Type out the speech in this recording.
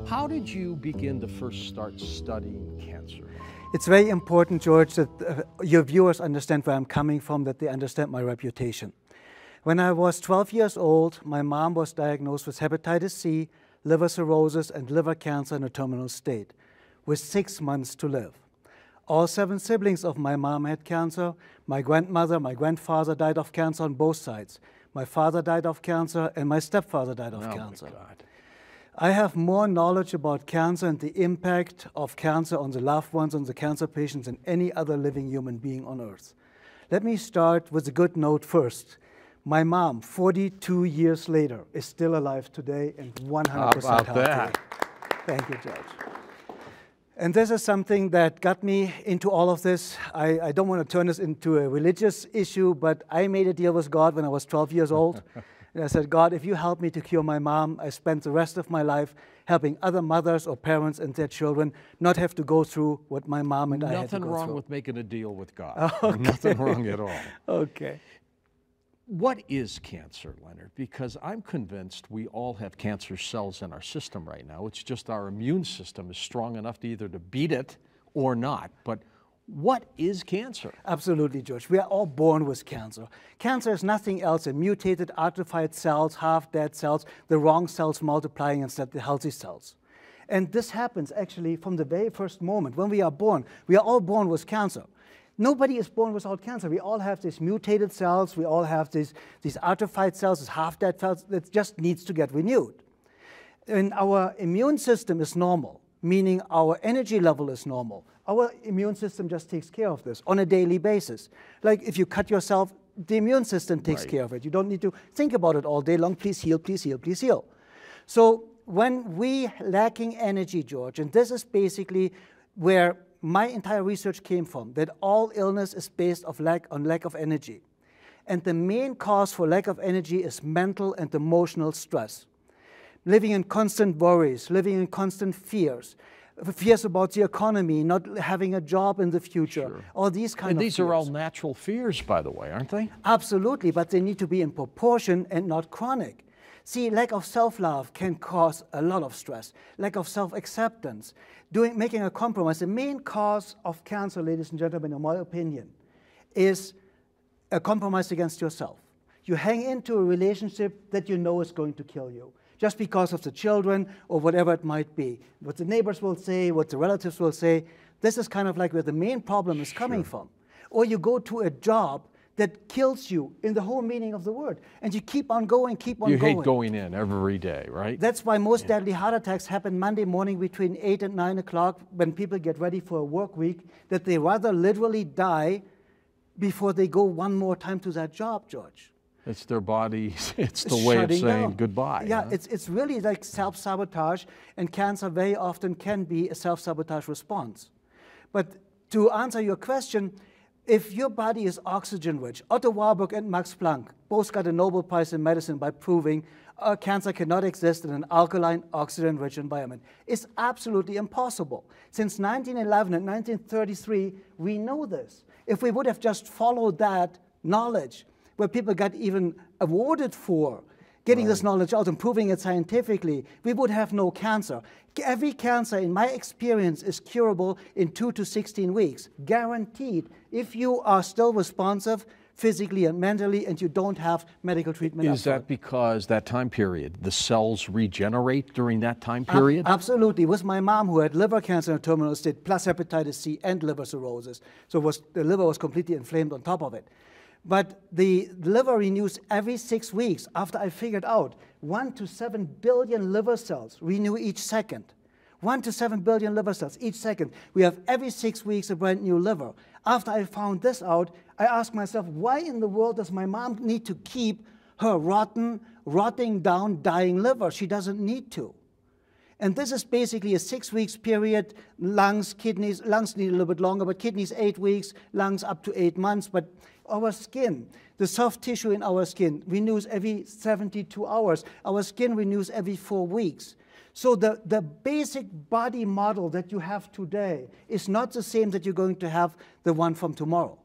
How did you begin to first start studying cancer? It's very important, George, that your viewers understand where I'm coming from, that they understand my reputation. When I was 12 years old, my mom was diagnosed with hepatitis C, liver cirrhosis, and liver cancer in a terminal state, with 6 months to live. All 7 siblings of my mom had cancer. My grandmother, my grandfather died of cancer on both sides. My father died of cancer, and my stepfather died of cancer. My God. I have more knowledge about cancer and the impact of cancer on the loved ones, on the cancer patients, than any other living human being on earth. Let me start with a good note first. My mom, 42 years later, is still alive today and 100% healthy. Thank you, George. And this is something that got me into all of this. I don't want to turn this into a religious issue, but I made a deal with God when I was 12 years old. And I said, God, if you help me to cure my mom, I spent the rest of my life helping other mothers or parents and their children not have to go through what my mom and I had to go through. Nothing wrong with making a deal with God. Okay. Nothing wrong at all. Okay. What is cancer, Leonard? Because I'm convinced we all have cancer cells in our system right now. It's just our immune system is strong enough to either to beat it or not. But what is cancer? Absolutely, George. We are all born with cancer. Cancer is nothing else than mutated, atrophied cells, half-dead cells, the wrong cells multiplying instead of the healthy cells. And this happens actually from the very first moment. When we are born, we are all born with cancer. Nobody is born without cancer. We all have these mutated cells. We all have these atrophied cells, these half-dead cells that just needs to get renewed. And our immune system is normal, meaning our energy level is normal. Our immune system just takes care of this on a daily basis. Like if you cut yourself, the immune system takes care of it. You don't need to think about it all day long. Please heal, please heal, please heal. So when we lacking energy, George, and this is basically where my entire research came from, that all illness is based on lack of energy. And the main cause for lack of energy is mental and emotional stress. Living in constant worries, living in constant fears about the economy, not having a job in the future, all these kind of fears. These are all natural fears, by the way, aren't they? Absolutely, but they need to be in proportion and not chronic. See, lack of self-love can cause a lot of stress. Lack of self-acceptance, making a compromise. The main cause of cancer, ladies and gentlemen, in my opinion, is a compromise against yourself. You hang into a relationship that you know is going to kill you, just because of the children or whatever it might be. What the neighbors will say, what the relatives will say. This is kind of like where the main problem is coming from. Or you go to a job that kills you in the whole meaning of the word. And you keep on going, keep on going. You hate going in every day, right? That's why most deadly heart attacks happen Monday morning between 8 and 9 o'clock when people get ready for a work week, that they rather literally die before they go one more time to that job, George. It's their body, it's the way of saying goodbye. Yeah, huh? it's really like self-sabotage, and cancer very often can be a self-sabotage response. But to answer your question, if your body is oxygen-rich, Otto Warburg and Max Planck both got a Nobel Prize in medicine by proving cancer cannot exist in an alkaline, oxygen-rich environment. It's absolutely impossible. Since 1911 and 1933, we know this. If we would have just followed that knowledge, where people got even awarded for getting this knowledge out and proving it scientifically, we would have no cancer. Every cancer, in my experience, is curable in 2 to 16 weeks, guaranteed, if you are still responsive physically and mentally and you don't have medical treatment. Is that because that time period, the cells regenerate during that time period? Absolutely. With my mom, who had liver cancer in a terminal state, plus hepatitis C and liver cirrhosis, so the liver was completely inflamed on top of it. But the liver renews every 6 weeks. After I figured out 1 to 7 billion liver cells renew each second. 1 to 7 billion liver cells each second. We have every 6 weeks a brand new liver. After I found this out, I asked myself, why in the world does my mom need to keep her rotting down, dying liver? She doesn't need to. And this is basically a 6 weeks period. Lungs, kidneys, lungs need a little bit longer, but kidneys 8 weeks, lungs up to 8 months. But our skin, the soft tissue in our skin, renews every 72 hours. Our skin renews every 4 weeks. So the basic body model that you have today is not the same that you're going to have the one from tomorrow.